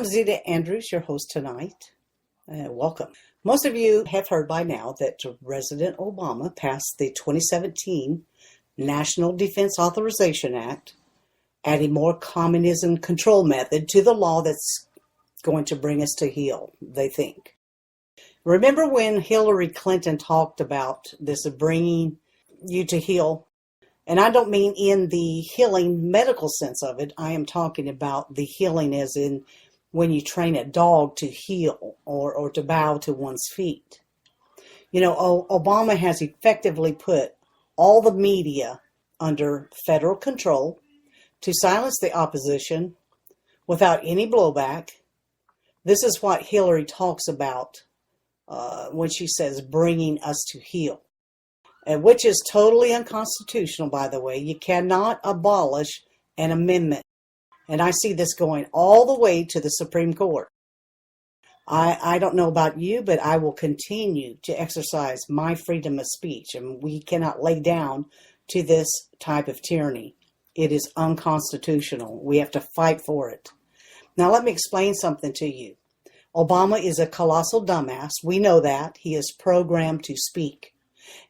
Zeeda Andrews, your host tonight. Welcome. Most of you have heard by now that President Obama passed the 2017 National Defense Authorization Act, adding more communism control method to the law that's going to bring us to heal, they think. Remember when Hillary Clinton talked about this of bringing you to heal? And I don't mean in the healing medical sense of it. I am talking about the healing as in when you train a dog to heel or to bow to one's feet. You know, Obama has effectively put all the media under federal control to silence the opposition without any blowback. This is what Hillary talks about when she says bringing us to heel. Which is totally unconstitutional, by the way. You cannot abolish an amendment. And I see this going all the way to the Supreme Court. I don't know about you, but I will continue to exercise my freedom of speech. And we cannot lay down to this type of tyranny. It is unconstitutional. We have to fight for it. Now, let me explain something to you. Obama is a colossal dumbass. We know that. He is programmed to speak.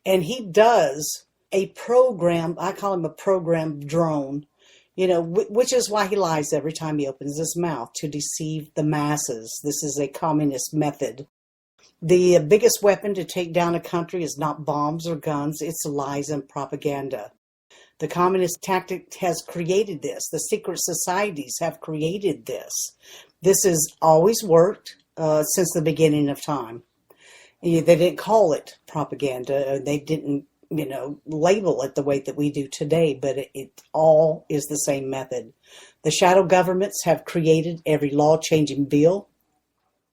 And he does a program, I call him a program drone, you know, which is why he lies every time he opens his mouth, to deceive the masses. This is a communist method. The biggest weapon to take down a country is not bombs or guns, it's lies and propaganda. The communist tactic has created this. The secret societies have created this. This has always worked since the beginning of time. They didn't call it propaganda. They didn't, label it the way that we do today, but it all is the same method. The shadow governments have created every law-changing bill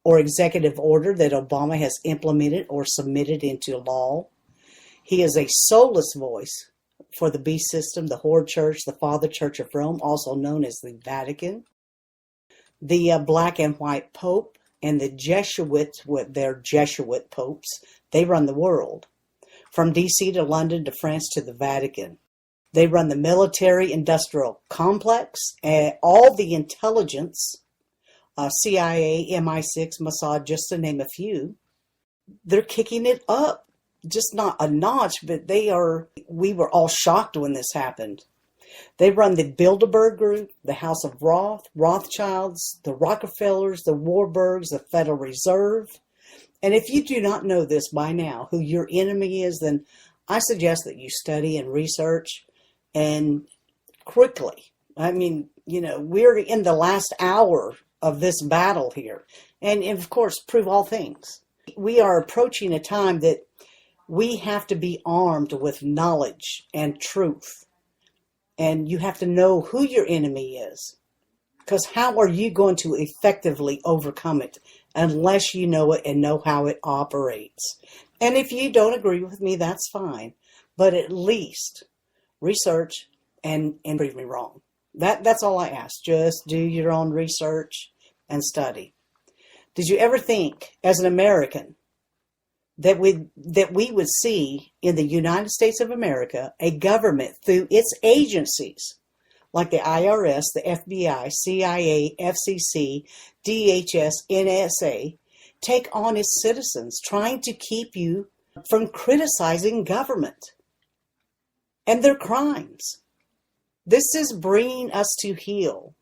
or executive order that Obama has implemented or submitted into law. He is a soulless voice for the beast system, the Horde Church, the Father Church of Rome, also known as the Vatican, the black and white Pope, and the Jesuits with their Jesuit popes. They run the world. From D.C. to London to France to the Vatican. They run the military-industrial complex, all the intelligence, CIA, MI6, Mossad, just to name a few. They're kicking it up. Just not a notch, but we were all shocked when this happened. They run the Bilderberg Group, the House of Rothschilds, the Rockefellers, the Warburgs, the Federal Reserve. And if you do not know this by now, who your enemy is, then I suggest that you study and research and quickly. I mean, we're in the last hour of this battle here. And of course, prove all things. We are approaching a time that we have to be armed with knowledge and truth. And you have to know who your enemy is. Because how are you going to effectively overcome it unless you know it and know how it operates? And if you don't agree with me, that's fine. But at least research and prove me wrong. That's all I ask. Just do your own research and study. Did you ever think, as an American, that we would see in the United States of America a government through its agencies like the IRS, the FBI, CIA, FCC, DHS, NSA, take on its citizens, trying to keep you from criticizing government and their crimes? This is bringing us to heel.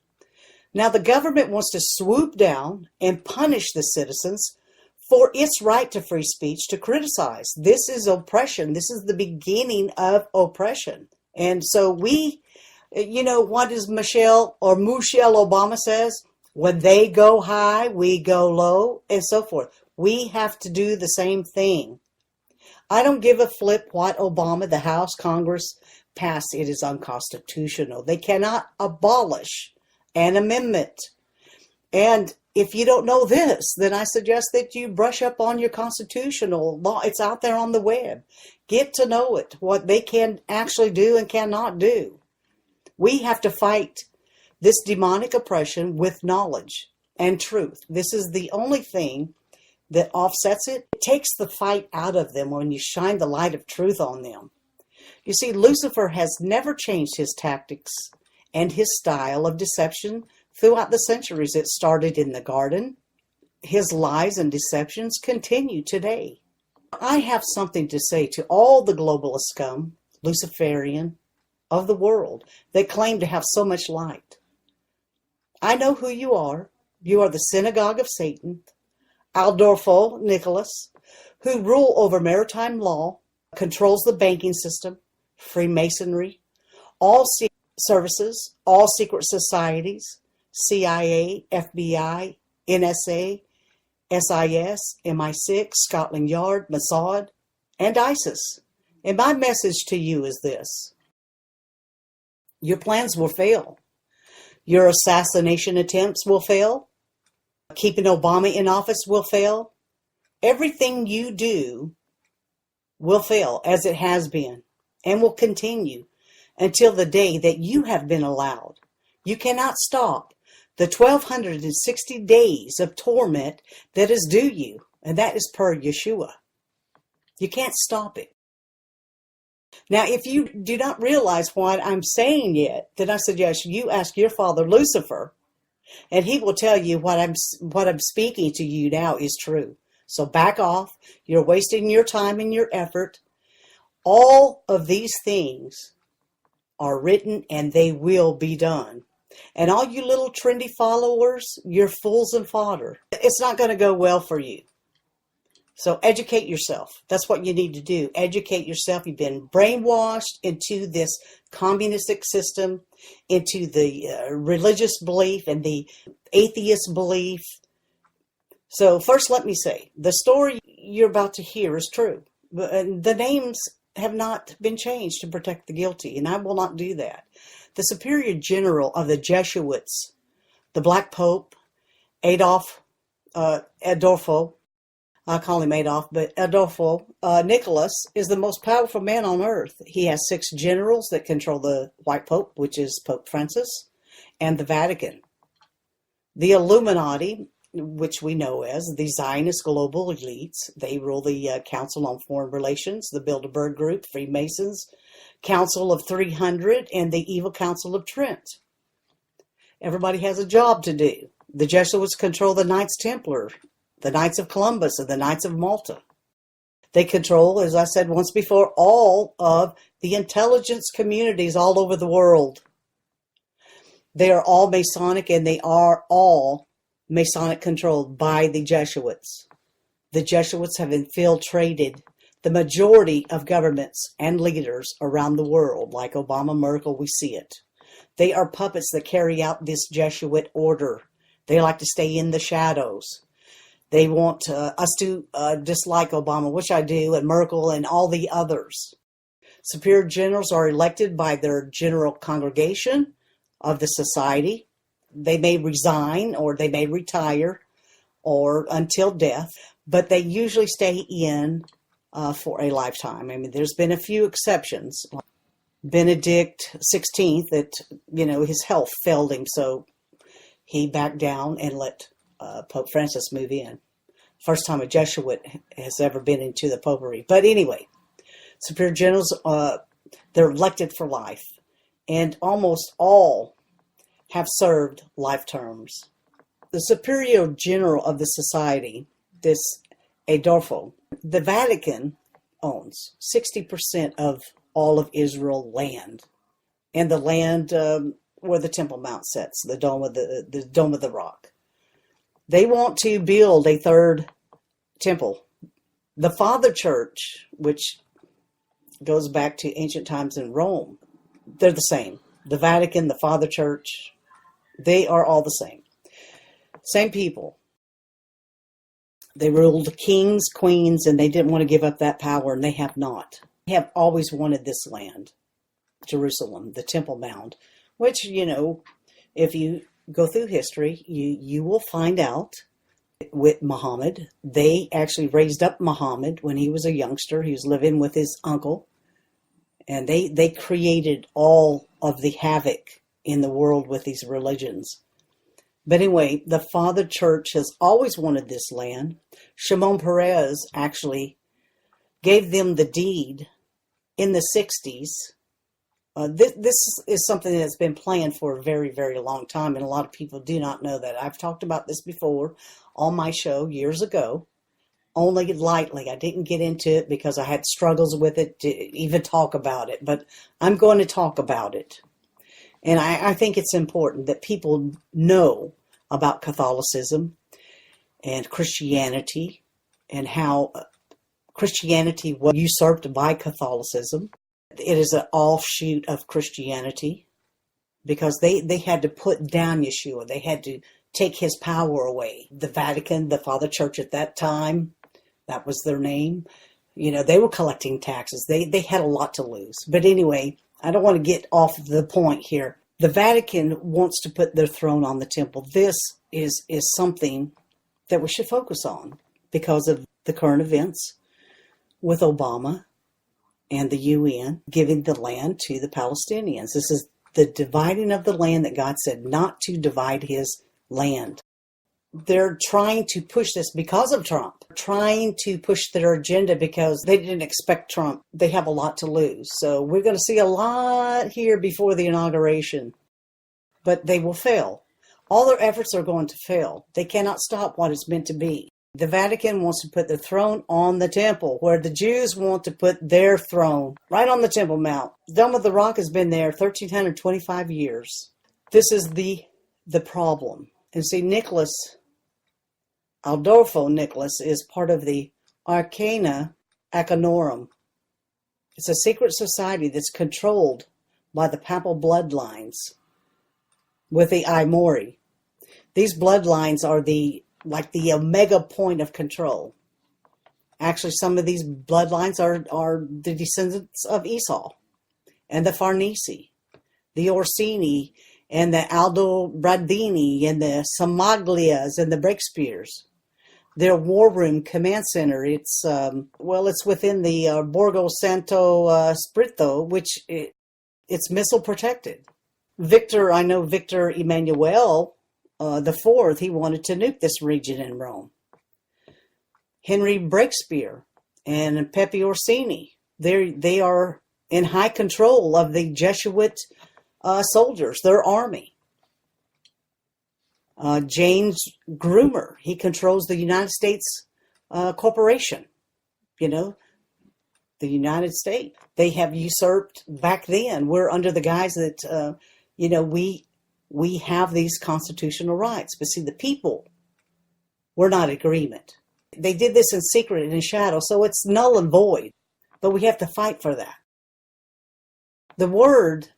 Now, the government wants to swoop down and punish the citizens for its right to free speech to criticize. This is oppression. This is the beginning of oppression. And so what does Michelle Obama says? When they go high, we go low, and so forth. We have to do the same thing. I don't give a flip what Obama, the House, Congress passed. It is unconstitutional. They cannot abolish an amendment. And if you don't know this, then I suggest that you brush up on your constitutional law. It's out there on the web. Get to know it, what they can actually do and cannot do. We have to fight this demonic oppression with knowledge and truth. This is the only thing that offsets it. It takes the fight out of them when you shine the light of truth on them. You see, Lucifer has never changed his tactics and his style of deception Throughout the centuries, it started in the garden. His lies and deceptions continue today. I have something to say to all the globalist scum, Luciferian, of the world that claim to have so much light. I know who you are. You are the synagogue of Satan, Adolfo Nicholas, who rule over maritime law, controls the banking system, Freemasonry, all secret services, all secret societies, CIA, FBI, NSA, SIS, MI6, Scotland Yard, Mossad, and ISIS. And my message to you is this. Your plans will fail. Your assassination attempts will fail. Keeping Obama in office will fail. Everything you do will fail, as it has been, and will continue until the day that you have been allowed. You cannot stop the 1,260 days of torment that is due you, and that is per Yeshua. You can't stop it. Now, if you do not realize what I'm saying yet, then I suggest you ask your father, Lucifer, and he will tell you what I'm speaking to you now is true. So back off. You're wasting your time and your effort. All of these things are written and they will be done. And all you little trendy followers, you're fools and fodder. It's not going to go well for you. So educate yourself. That's what you need to do. Educate yourself. You've been brainwashed into this communistic system, into the religious belief and the atheist belief. So first, let me say, the story you're about to hear is true. The names have not been changed to protect the guilty, and I will not do that. The superior general of the Jesuits, the Black Pope, Adolfo, I call him Adolf, but Adolfo Nicholas is the most powerful man on earth. He has 6 generals that control the White Pope, which is Pope Francis, and the Vatican. The Illuminati, which we know as the Zionist global elites, they rule the Council on Foreign Relations, the Bilderberg Group, Freemasons, Council of 300, and the Evil Council of Trent. Everybody has a job to do. The Jesuits control the Knights Templar, the Knights of Columbus, and the Knights of Malta. They control, as I said once before, all of the intelligence communities all over the world. They are all Masonic, and they are all Masonic controlled by the Jesuits. The Jesuits have infiltrated the majority of governments and leaders around the world, like Obama, Merkel, we see it. They are puppets that carry out this Jesuit order. They like to stay in the shadows. They want us to dislike Obama, which I do, and Merkel and all the others. Superior generals are elected by their general congregation of the society. They may resign or they may retire or until death, but they usually stay in for a lifetime. I mean, there's been a few exceptions. Benedict XVI, that, his health failed him, so he backed down and let Pope Francis move in. First time a Jesuit has ever been into the popery. But anyway, superior generals, they're elected for life, and almost all have served life terms. The superior general of the society, this Adolfo, the Vatican owns 60% of all of Israel land, and the land where the Temple Mount sits, the Dome of the Rock. They want to build a third temple. The Father Church, which goes back to ancient times in Rome, they're the same. The Vatican, the Father Church, they are all the same. Same people. They ruled kings, queens, and they didn't want to give up that power, and they have not. They have always wanted this land, Jerusalem, the Temple Mount, which, if you go through history, you will find out with Muhammad. They actually raised up Muhammad when he was a youngster. He was living with his uncle, and they created all of the havoc in the world with these religions. But anyway, the Father Church has always wanted this land. Shimon Peres actually gave them the deed in the 60s This is something that's been planned for a very, very long time, and a lot of people do not know that. I've talked about this before on my show years ago, only lightly. I didn't get into it because I had struggles with it to even talk about it, but I'm going to talk about it. And I think it's important that people know about Catholicism and Christianity and how Christianity was usurped by Catholicism. It is an offshoot of Christianity because they had to put down Yeshua. They had to take his power away. The Vatican, the Father Church at that time, that was their name. They were collecting taxes. They had a lot to lose. But anyway, I don't want to get off the point here. The Vatican wants to put their throne on the temple. This is something that we should focus on because of the current events with Obama and the UN giving the land to the Palestinians. This is the dividing of the land that God said not to divide his land. They're trying to push this because of Trump, trying to push their agenda because they didn't expect Trump. They have a lot to lose. So we're going to see a lot here before the inauguration, but they will fail. All their efforts are going to fail. They cannot stop what is meant to be. The Vatican wants to put the throne on the temple, where the Jews want to put their throne right on the Temple Mount. Dome of the Rock has been there 1,325 years. This is the problem. And see, Adolfo Nicholas is part of the Arcana Acanorum. It's a secret society that's controlled by the papal bloodlines with the Aimori. These bloodlines are like the omega point of control. Actually, some of these bloodlines are the descendants of Esau and the Farnese, the Orsini, and the Aldobradini, and the Samaglias, and the Breakspears. Their war room command center, it's within the Borgo Santo Spirito, which it's missile protected. Victor Emmanuel the Fourth, he wanted to nuke this region in Rome. Henry Breakspear and Pepe Orsini, they are in high control of the Jesuit soldiers, their army. James Groomer, he controls the United States corporation. The United States. They have usurped back then. We're under the guise that, we have these constitutional rights. But see, the people were not in agreement. They did this in secret and in shadow, so it's null and void. But we have to fight for that. The word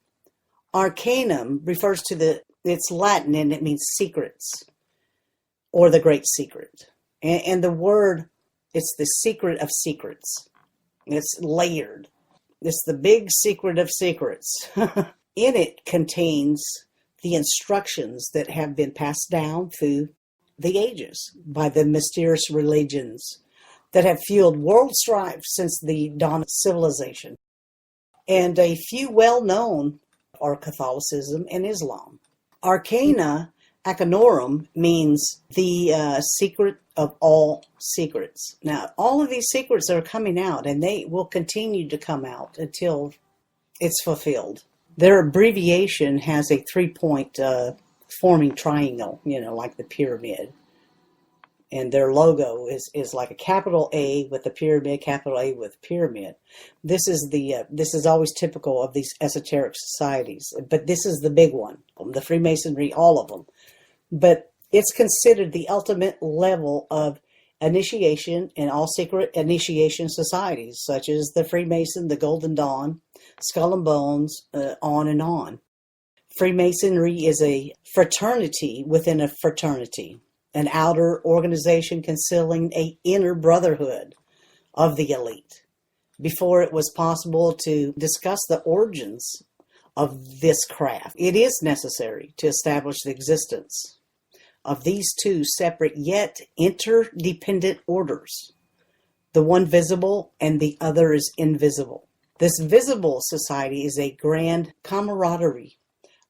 arcanum refers to it's Latin and it means secrets or the great secret. And the word, it's the secret of secrets. It's layered. It's the big secret of secrets. In it contains the instructions that have been passed down through the ages by the mysterious religions that have fueled world strife since the dawn of civilization. And a few well-known are Catholicism and Islam. Arcana Acanorum means the secret of all secrets. Now, all of these secrets are coming out, and they will continue to come out until it's fulfilled. Their abbreviation has a 3-point forming triangle, like the pyramid. And their logo is like a capital A with a pyramid, capital A with pyramid. This is always typical of these esoteric societies, but this is the big one. The Freemasonry, all of them. But it's considered the ultimate level of initiation in all secret initiation societies, such as the Freemason, the Golden Dawn, Skull and Bones, on and on. Freemasonry is a fraternity within a fraternity, an outer organization concealing an inner brotherhood of the elite. Before it was possible to discuss the origins of this craft, it is necessary to establish the existence of these two separate yet interdependent orders. The one visible and the other is invisible. This visible society is a grand camaraderie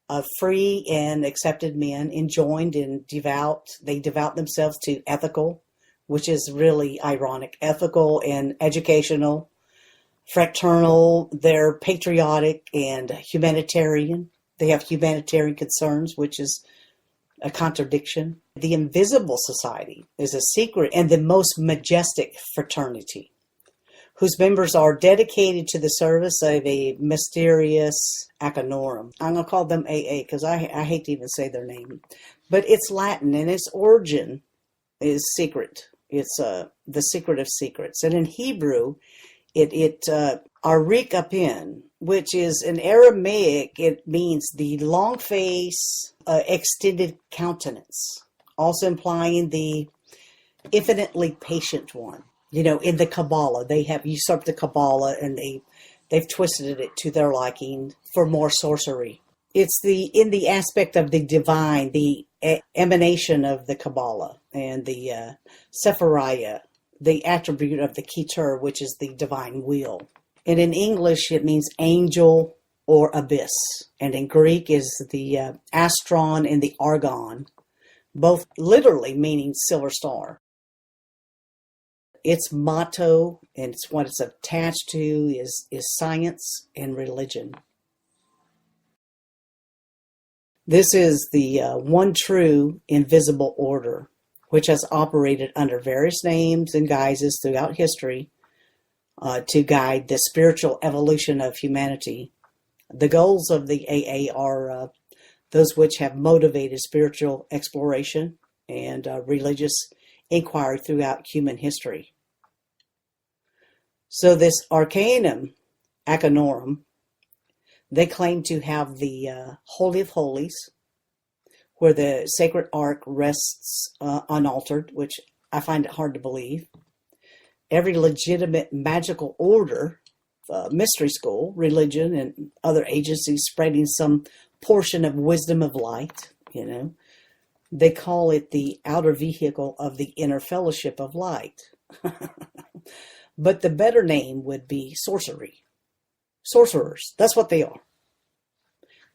of free and accepted men enjoined and devout. They devout themselves to ethical, which is really ironic, ethical and educational fraternal, they're patriotic and humanitarian. They have humanitarian concerns, which is a contradiction. The Invisible Society is a secret and the most majestic fraternity, whose members are dedicated to the service of a mysterious Acanorum. I'm going to call them AA because I hate to even say their name. But it's Latin and its origin is secret. It's the secret of secrets. And in Hebrew, it Arik Apin, which is in Aramaic, it means the long face, extended countenance, also implying the infinitely patient one. You know, in the Kabbalah, they have usurped the Kabbalah and they've twisted it to their liking for more sorcery. It's in the aspect of the divine, the emanation of the Kabbalah and the Sephiriah, the attribute of the Keter, which is the divine will. And in English, it means angel or abyss. And in Greek is the astron and the argon, both literally meaning silver star. Its motto and it's what it's attached to is science and religion. This is the one true invisible order, which has operated under various names and guises throughout history to guide the spiritual evolution of humanity. The goals of the AA are those which have motivated spiritual exploration and religious inquiry throughout human history. So this Arcanum Acanorum, they claim to have the Holy of Holies, where the sacred ark rests unaltered, which I find it hard to believe. Every legitimate magical order, mystery school, religion, and other agencies spreading some portion of wisdom of light, you know. They call it the outer vehicle of the inner fellowship of light. But the better name would be sorcery. Sorcerers, that's what they are.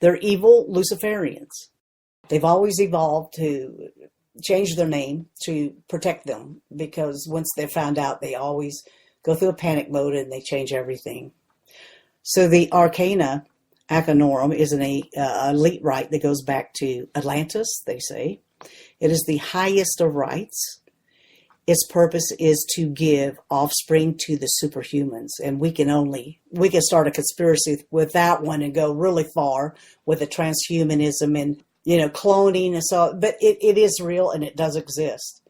They're evil Luciferians. They've always evolved to change their name to protect them, because once they're found out, they always go through a panic mode and they change everything. So the Arcana Acanorum is an elite rite that goes back to Atlantis, they say. It is the highest of rites. Its purpose is to give offspring to the superhumans. And we can start a conspiracy with that one and go really far with the transhumanism and, you know, cloning and so, but it is real and it does exist.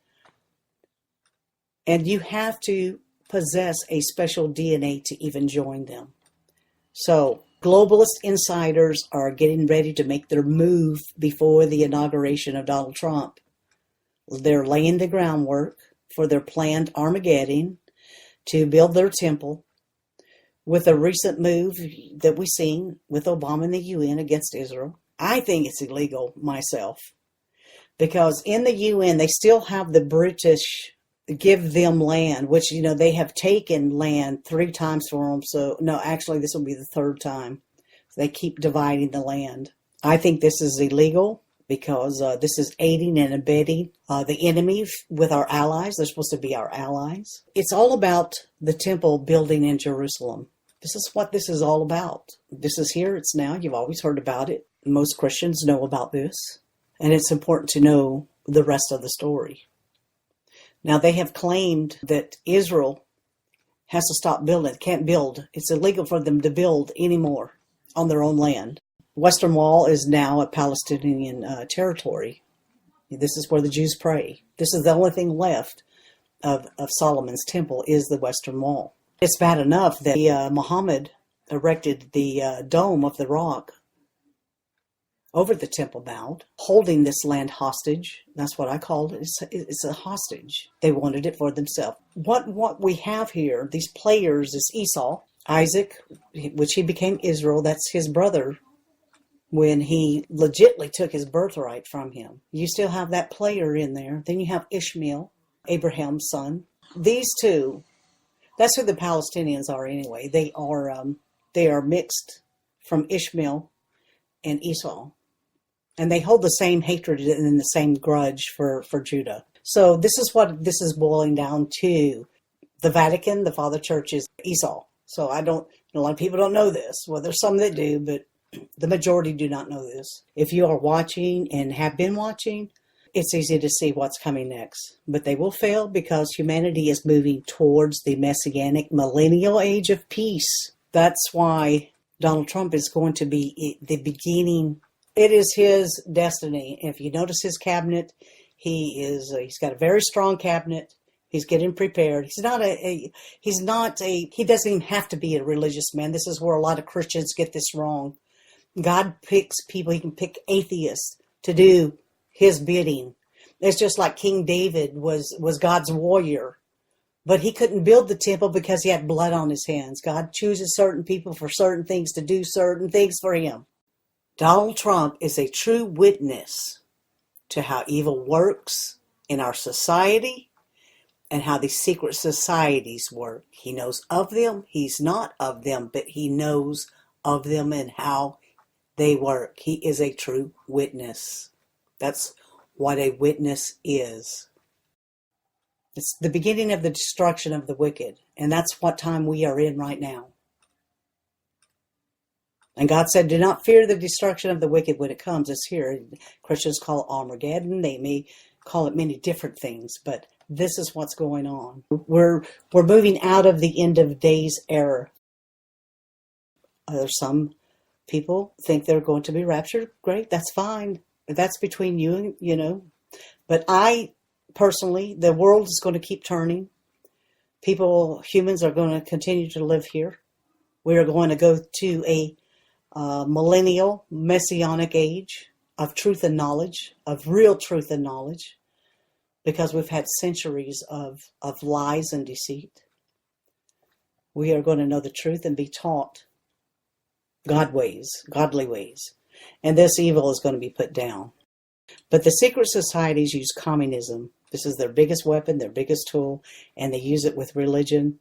And you have to possess a special DNA to even join them. So globalist insiders are getting ready to make their move before the inauguration of Donald Trump. They're laying the groundwork for their planned Armageddon to build their temple, with a recent move that we've seen with Obama and the UN against Israel. I think it's illegal myself, because in the UN, they still have the British give them land, which, you know, they have taken land 3 times for them. So, no, actually, this will be the 3rd time. So they keep dividing the land. I think this is illegal, because this is aiding and abetting the enemy with our allies. They're supposed to be our allies. It's all about the temple building in Jerusalem. This is what this is all about. This is here. It's now. You've always heard about it. Most Christians know about this. And it's important to know the rest of the story. Now, they have claimed that Israel has to stop building. Can't build. It's illegal for them to build anymore on their own land. Western Wall is now a Palestinian territory. This is where the Jews pray. This is the only thing left of Solomon's temple is the Western Wall. It's bad enough that Muhammad erected the dome of the rock over the Temple Mount, holding this land hostage. That's what I called it. It's a hostage. They wanted it for themselves. What we have here, these players, is Esau, Isaac, which he became Israel. That's his brother, when he legitimately took his birthright from him. You still have that player in there. Then you have Ishmael, Abraham's son. These two, that's who the Palestinians are anyway. They are mixed from Ishmael and Esau. And they hold the same hatred and the same grudge for Judah. So this is what this is boiling down to. The Vatican, the Father Church, is Esau. So a lot of people don't know this. Well, there's some that do, but the majority do not know this. If you are watching and have been watching, it's easy to see what's coming next. But they will fail because humanity is moving towards the messianic millennial age of peace. That's why Donald Trump is going to be the beginning. It is his destiny. If you notice his cabinet, he's got a very strong cabinet. He's getting prepared. He doesn't even have to be a religious man. This is where a lot of Christians get this wrong. God picks people. He can pick atheists to do his bidding. It's just like King David was God's warrior, but he couldn't build the temple because he had blood on his hands. God chooses certain people for certain things to do certain things for him. Donald Trump is a true witness to how evil works in our society and how these secret societies work. He knows of them. He's not of them, but he knows of them and how they work. He is a true witness. That's what a witness is. It's the beginning of the destruction of the wicked, and that's what time we are in right now. And God said, do not fear the destruction of the wicked when it comes. It's here. Christians call it Armageddon. They may call it many different things, but this is what's going on. We're moving out of the end of days era. Some people think they're going to be raptured. Great, that's fine. That's between you and. But I personally, the world is going to keep turning. Humans are going to continue to live here. We are going to go to a millennial messianic age of truth and knowledge, of real truth and knowledge, because we've had centuries of lies and deceit. We are going to know the truth and be taught godly ways. And this evil is going to be put down. But the secret societies use communism. This is their biggest weapon, their biggest tool, and they use it with religion.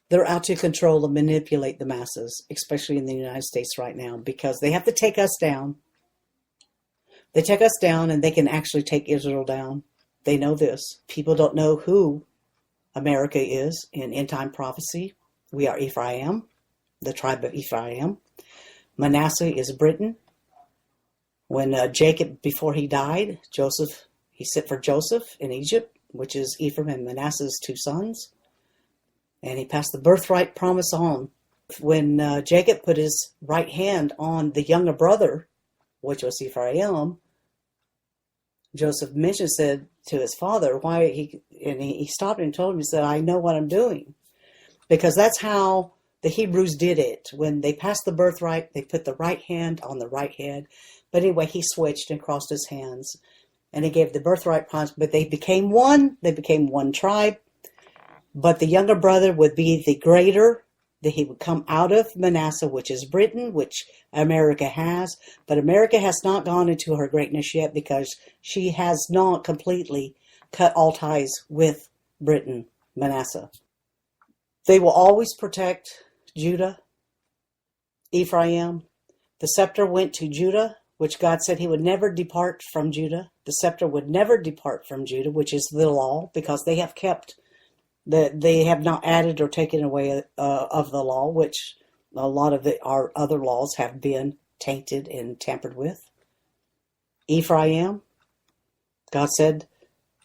They're out to control and manipulate the masses, especially in the United States right now, because they have to take us down. They take us down, and they can actually take Israel down. They know this. People don't know who America is in end-time prophecy. We are Ephraim, the tribe of Ephraim. Manasseh is Britain. When Jacob, before he died, he sent for Joseph in Egypt, which is Ephraim and Manasseh's two sons. And he passed the birthright promise on. When Jacob put his right hand on the younger brother, which was Ephraim, Joseph said to his father, he stopped and told him, he said, I know what I'm doing. Because that's how the Hebrews did it. When they passed the birthright, they put the right hand on the right head. But anyway, he switched and crossed his hands. And he gave the birthright promise, but they became one. They became one tribe. But the younger brother would be the greater, that he would come out of Manasseh, which is Britain, which America has. But America has not gone into her greatness yet because she has not completely cut all ties with Britain, Manasseh. They will always protect Judah, Ephraim. The scepter went to Judah, which God said he would never depart from Judah. The scepter would never depart from Judah, which is the law, because they have kept they have not added or taken away of the law, which a lot of our other laws have been tainted and tampered with. Ephraim, God said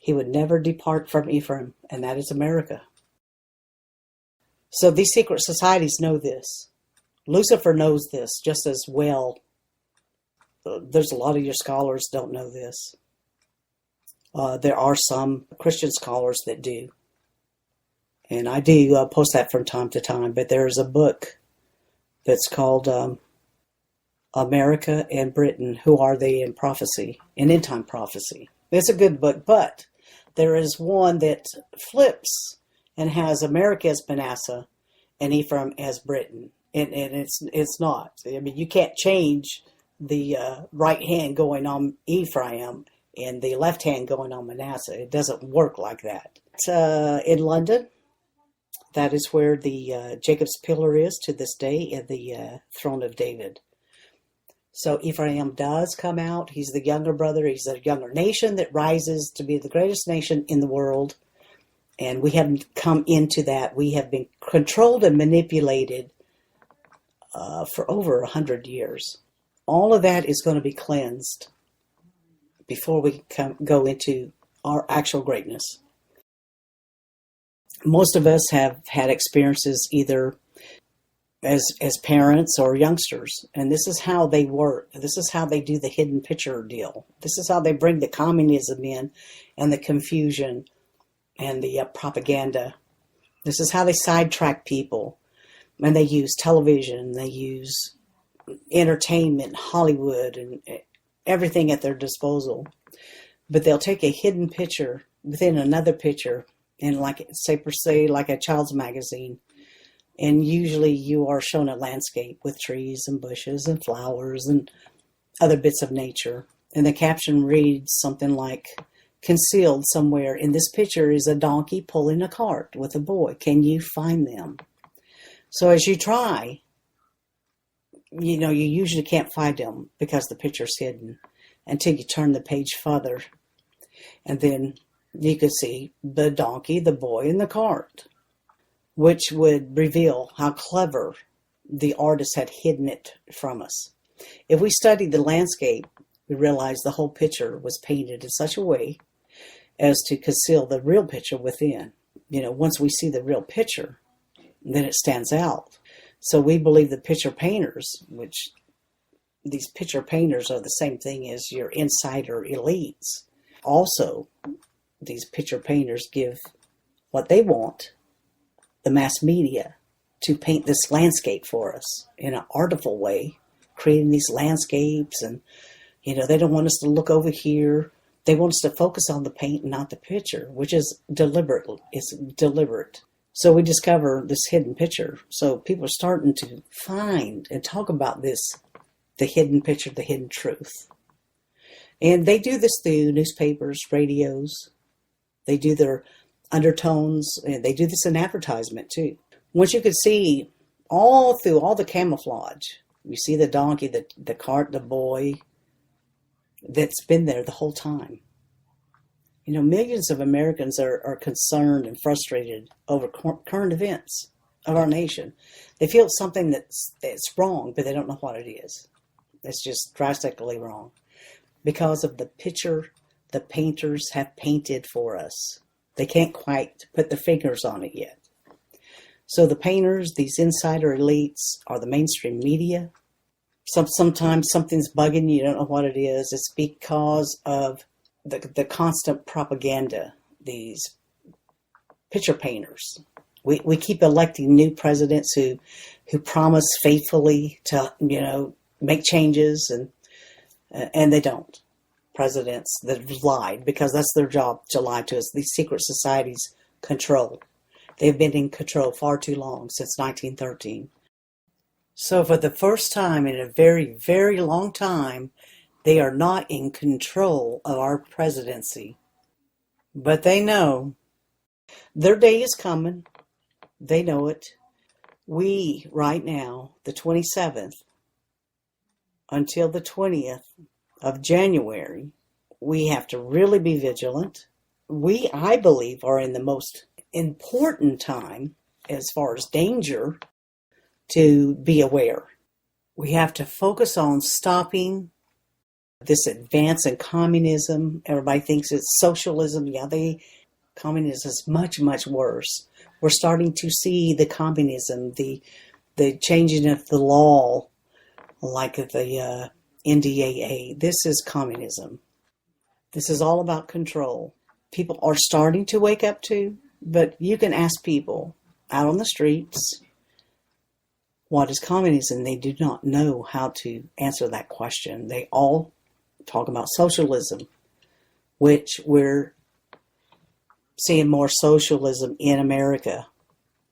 he would never depart from Ephraim, and that is America. So these secret societies know this. Lucifer knows this just as well. There's a lot of your scholars don't know this. There are some Christian scholars that do. And I do post that from time to time, but there is a book that's called America and Britain, Who Are They in Prophecy, in End Time Prophecy. It's a good book, but there is one that flips and has America as Manasseh and Ephraim as Britain. And it's not. I mean, you can't change the right hand going on Ephraim and the left hand going on Manasseh. It doesn't work like that. In London, that is where the Jacob's pillar is to this day in the throne of David. So Ephraim does come out. He's the younger brother. He's a younger nation that rises to be the greatest nation in the world. And we haven't come into that. We have been controlled and manipulated for over 100 years. All of that is going to be cleansed before we go into our actual greatness. Most of us have had experiences either as parents or youngsters, and this is how they work. This is how they do the hidden picture deal. This is how they bring the communism in and the confusion and the propaganda. This is how they sidetrack people. And they use television, they use entertainment, Hollywood, and everything at their disposal. But they'll take a hidden picture within another picture, and like a child's magazine. And usually you are shown a landscape with trees and bushes and flowers and other bits of nature. And the caption reads something like, concealed somewhere in this picture is a donkey pulling a cart with a boy. Can you find them? So as you try, you usually can't find them because the picture's hidden until you turn the page further. And then you could see the donkey, the boy, and the cart, which would reveal how clever the artist had hidden it from us. If we studied the landscape, we realize the whole picture was painted in such a way as to conceal the real picture within. Once we see the real picture, then it stands out. So we believe the picture painters, which these picture painters are the same thing as your insider elites. Also, these picture painters give what they want, the mass media, to paint this landscape for us in an artful way, creating these landscapes. And, they don't want us to look over here. They want us to focus on the paint and not the picture, which is deliberate. It's deliberate. So we discover this hidden picture. So people are starting to find and talk about this, the hidden picture, the hidden truth. And they do this through newspapers, radios. They do their undertones, and they do this in advertisement too. Once you can see all through all the camouflage, you see the donkey, the cart, the boy that's been there the whole time. Millions of Americans are concerned and frustrated over current events of our nation. They feel something that's wrong, but they don't know what it is. It's just drastically wrong because of the picture the painters have painted for us. They can't quite put their fingers on it yet. So the painters, these insider elites, are the mainstream media. Sometimes something's bugging you, don't know what it is. It's because of the constant propaganda, these picture painters. We keep electing new presidents who promise faithfully to, make changes, and they don't. Presidents that have lied, because that's their job, to lie to us. These secret societies control. They've been in control far too long, since 1913. So for the first time in a very, very long time, they are not in control of our presidency. But they know their day is coming. They know it. We, right now, the 27th, until the 20th of January, we have to really be vigilant. We, I believe, are in the most important time as far as danger to be aware. We have to focus on stopping this advance in communism. Everybody thinks it's socialism. Yeah, communism is much, much worse. We're starting to see the communism, the changing of the law, like the NDAA. This is communism. This is all about control. People are starting to wake up too, but you can ask people out on the streets, what is communism? They do not know how to answer that question. They all talk about socialism, which we're seeing more socialism in America,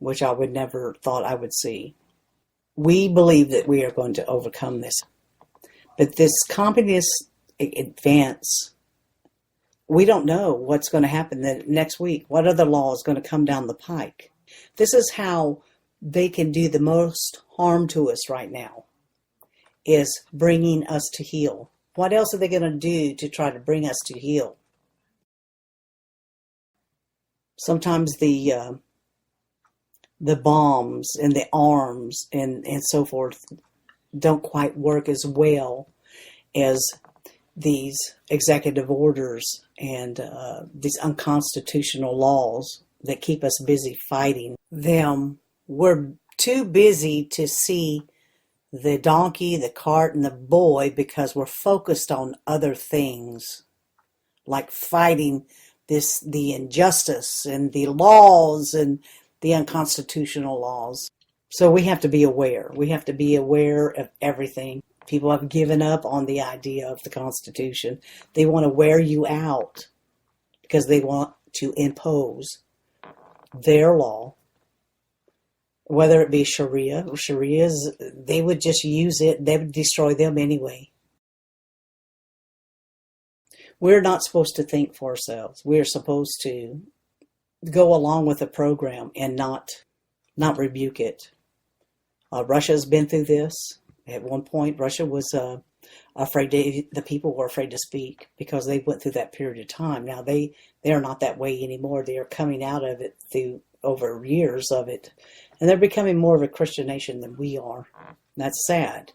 which I would never thought I would see. We believe that we are going to overcome this. But this communist advance, we don't know what's going to happen the next week. What other law is going to come down the pike? This is how they can do the most harm to us right now, is bringing us to heel. What else are they going to do to try to bring us to heel? Sometimes the bombs and the arms and so forth don't quite work as well as these executive orders and these unconstitutional laws that keep us busy fighting them. We're too busy to see the donkey, the cart, and the boy because we're focused on other things, like fighting the injustice and the laws and the unconstitutional laws. So we have to be aware. We have to be aware of everything. People have given up on the idea of the Constitution. They want to wear you out because they want to impose their law, whether it be Sharia. Sharia's, they would just use it. They would destroy them anyway. We're not supposed to think for ourselves. We're supposed to go along with the program and not rebuke it. Russia's been through this. At one point, Russia was afraid the people were afraid to speak because they went through that period of time. Now they are not that way anymore. They are coming out of it through over years of it, and they're becoming more of a Christian nation than we are. That's sad.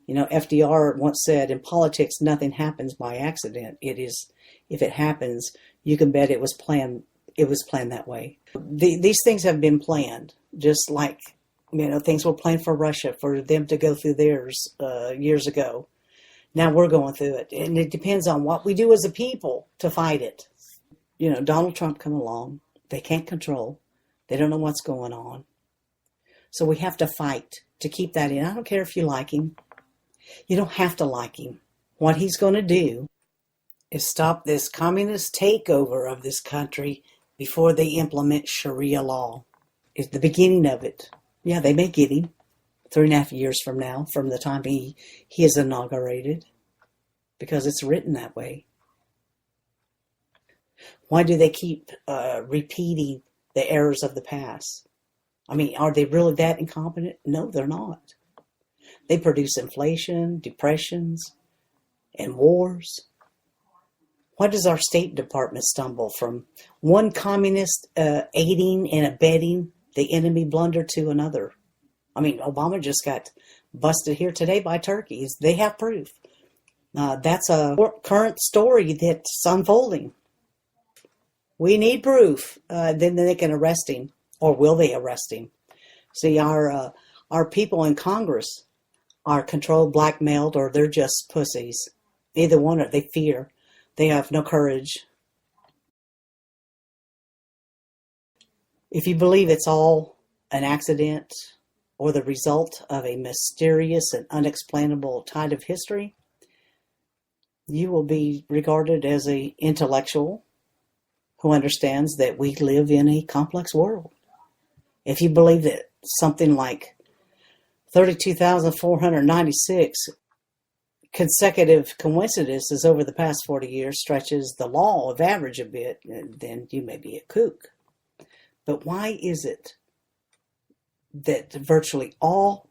You know, FDR once said, "In politics, nothing happens by accident. It is, if it happens, you can bet it was planned. It was planned that way." These things have been planned, just like, you know, things were planned for Russia, for them to go through theirs years ago. Now we're going through it. And it depends on what we do as a people to fight it. You know, Donald Trump come along. They can't control. They don't know what's going on. So we have to fight to keep that in. I don't care if you like him. You don't have to like him. What he's going to do is stop this communist takeover of this country before they implement Sharia law. It's the beginning of it. Yeah, they may get him 3.5 years from now, from the time he is inaugurated, because it's written that way. Why do they keep repeating the errors of the past? I mean, are they really that incompetent? No, they're not. They produce inflation, depressions, and wars. Why does our State Department stumble from one communist aiding and abetting the enemy blunder to another? I mean, Obama just got busted here today by Turkeys. They have proof. That's a current story that's unfolding. We need proof. Then they can arrest him. Or will they arrest him? See, our people in Congress are controlled, blackmailed, or they're just pussies. Either one, or they fear. They have no courage. If you believe it's all an accident or the result of a mysterious and unexplainable tide of history, you will be regarded as an intellectual who understands that we live in a complex world. If you believe that something like 32,496 consecutive coincidences over the past 40 years stretches the law of average a bit, then you may be a kook. But why is it that virtually all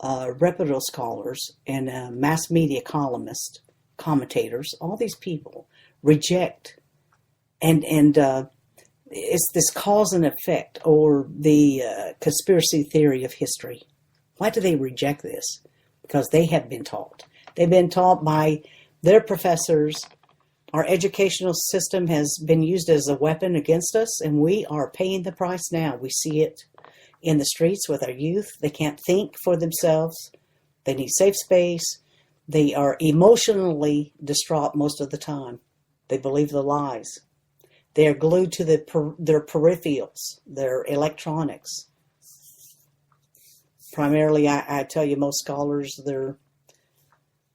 reputable scholars and mass media columnists, commentators, all these people reject and it's this cause and effect, or the conspiracy theory of history? Why do they reject this? Because they have been taught. They've been taught by their professors. Our educational system has been used as a weapon against us, and we are paying the price now. We see it in the streets with our youth. They can't think for themselves. They need safe space. They are emotionally distraught most of the time. They believe the lies. They are glued to their peripherals, their electronics. Primarily, I tell you, most scholars,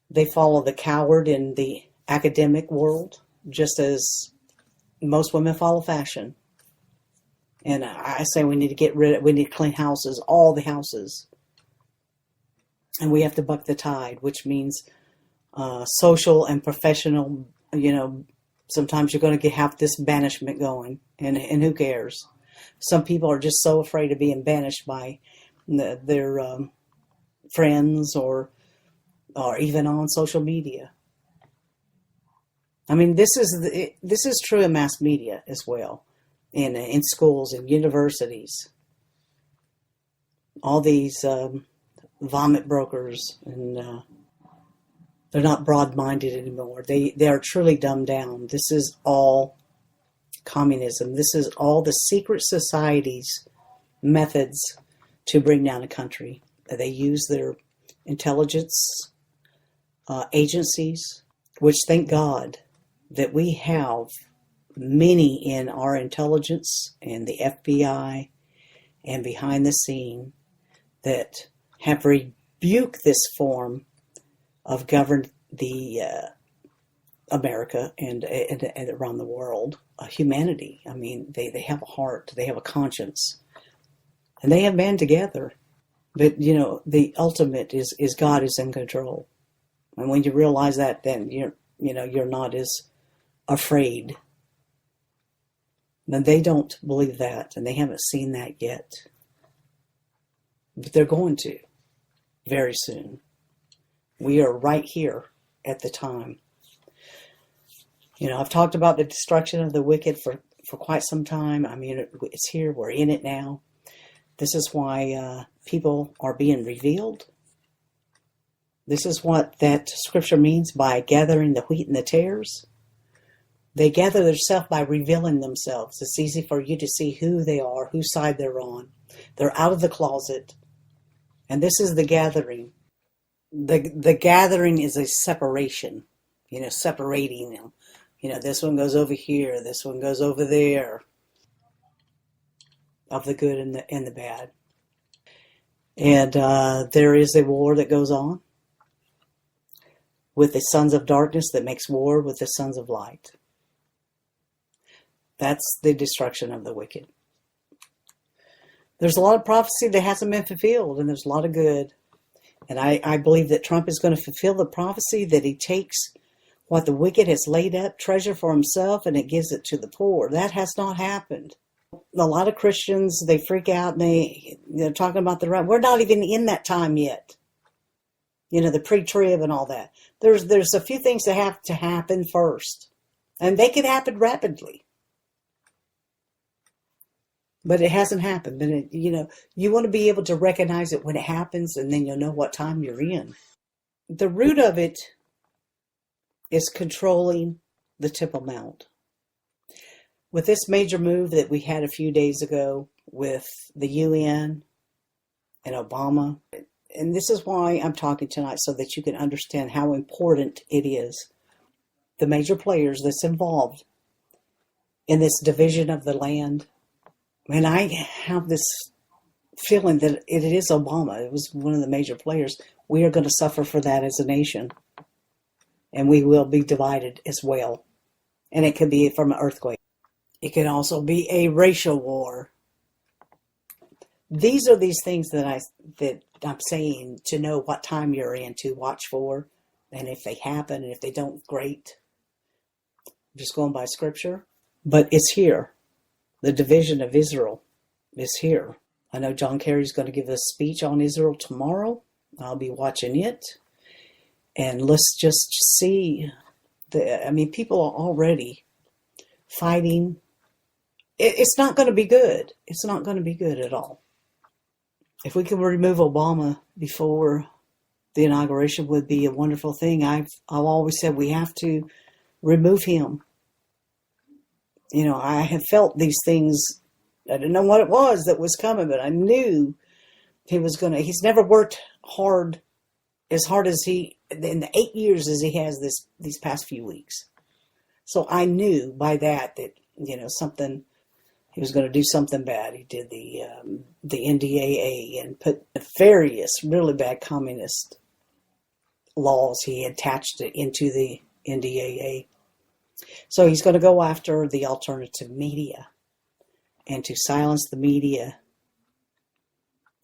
they follow the coward in the academic world, just as most women follow fashion. And I say we need to we need to clean houses, all the houses. And we have to buck the tide, which means social and professional, sometimes you're going to have this banishment going, and who cares? Some people are just so afraid of being banished by their friends or even on social media. I mean, this is true in mass media as well. in schools and universities. All these vomit brokers, and they're not broad-minded anymore. They are truly dumbed down. This is all communism. This is all the secret societies' methods to bring down a country. They use their intelligence agencies, which, thank God that we have many in our intelligence and the FBI and behind the scene that have rebuked this form of govern the America and around the world, humanity. I mean, they have a heart, they have a conscience, and they have band together. But the ultimate is God is in control, and when you realize that, then you're not as afraid. Then they don't believe that, and they haven't seen that yet, but they're going to very soon. We are right here at the time. I've talked about the destruction of the wicked for quite some time. I mean, it's here. We're in it now. This is why people are being revealed. This is what that scripture means by gathering the wheat and the tares. They gather themselves by revealing themselves. It's easy for you to see who they are, whose side they're on. They're out of the closet. And this is the gathering. The gathering is a separation, separating them. This one goes over here, this one goes over there, of the good and the bad. And there is a war that goes on with the sons of darkness that makes war with the sons of light. That's the destruction of the wicked. There's a lot of prophecy that hasn't been fulfilled, and there's a lot of good. And I believe that Trump is going to fulfill the prophecy that he takes what the wicked has laid up, treasure for himself, and it gives it to the poor. That has not happened. A lot of Christians, they freak out and they're talking about the right. We're not even in that time yet. The pre-trib and all that. There's a few things that have to happen first. And they can happen rapidly. But it hasn't happened. But you want to be able to recognize it when it happens, and then you'll know what time you're in. The root of it is controlling the Temple Mount. With this major move that we had a few days ago with the UN and Obama, and this is why I'm talking tonight, so that you can understand how important it is. The major players that's involved in this division of the land. And I have this feeling that it is Obama. It was one of the major players. We are going to suffer for that as a nation. And we will be divided as well. And it could be from an earthquake. It can also be a racial war. These are these things that I'm saying to know what time you're in, to watch for. And if they happen, and if they don't, great. I'm just going by scripture. But it's here. The division of Israel is here. I know John Kerry's going to give a speech on Israel tomorrow. I'll be watching it. And let's just see. People are already fighting. It's not going to be good. It's not going to be good at all. If we can remove Obama before the inauguration, would be a wonderful thing. I've always said we have to remove him. I have felt these things. I didn't know what it was that was coming, but I knew he's never worked as hard as he, in the 8 years as he has these past few weeks. So I knew by that, something, he was going to do something bad. He did the NDAA and put various really bad communist laws. He attached it into the NDAA. So he's going to go after the alternative media and to silence the media.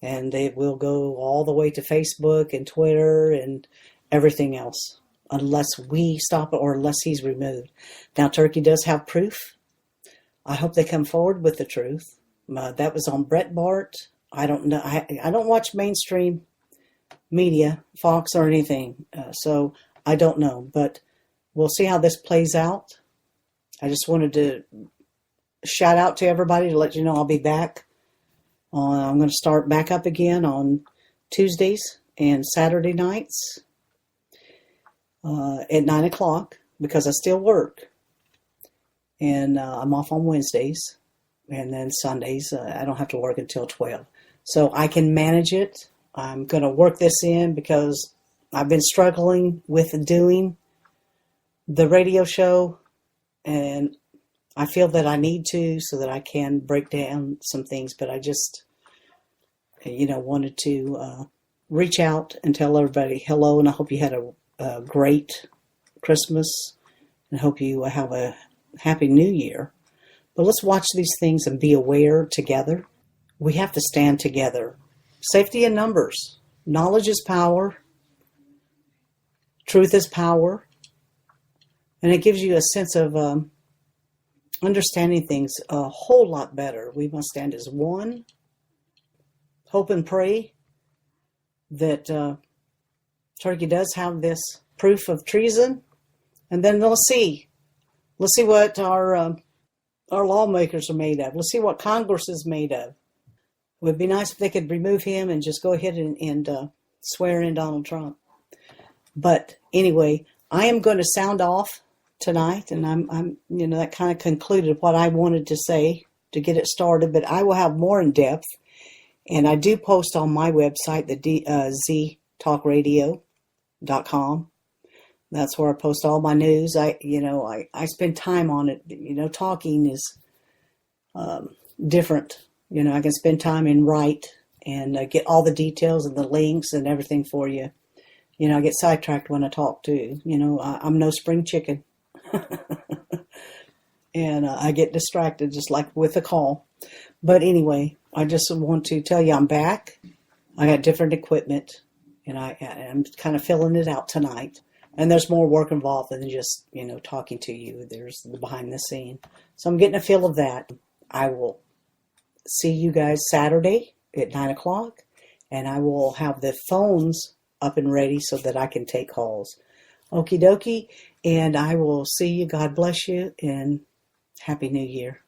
And they will go all the way to Facebook and Twitter and everything else, unless we stop it or unless he's removed. Now, Turkey does have proof. I hope they come forward with the truth. That was on Breitbart. I don't know. I don't watch mainstream media, Fox or anything. So I don't know. But we'll see how this plays out. I just wanted to shout out to everybody to let you know I'll be back. I'm going to start back up again on Tuesdays and Saturday nights at 9 o'clock because I still work. And I'm off on Wednesdays. And then Sundays, I don't have to work until 12. So I can manage it. I'm going to work this in because I've been struggling with doing the radio show. And I feel that I need to so that I can break down some things. But I just, wanted to reach out and tell everybody hello. And I hope you had a great Christmas. And hope you have a Happy New Year. But let's watch these things and be aware together. We have to stand together. Safety in numbers. Knowledge is power. Truth is power. And it gives you a sense of understanding things a whole lot better. We must stand as one. Hope and pray that Turkey does have this proof of treason. And then let's see. Let's see what our lawmakers are made of. Let's see what Congress is made of. It would be nice if they could remove him and just go ahead and swear in Donald Trump. But anyway, I am going to sound off tonight, and I'm that kind of concluded what I wanted to say to get it started. But I will have more in depth, and I do post on my website, the ztalkradio.com. That's where I post all my news. I spend time on it. Talking is different. I can spend time and write and get all the details and the links and everything for you. I get sidetracked when I talk too. I'm no spring chicken. And I get distracted just like with a call. But anyway, I just want to tell you I'm back. I got different equipment, and I'm kind of filling it out tonight. And there's more work involved than just, talking to you. There's the behind the scene. So I'm getting a feel of that. I will see you guys Saturday at 9 o'clock. And I will have the phones up and ready so that I can take calls. Okie dokie. And I will see you. God bless you. And Happy New Year.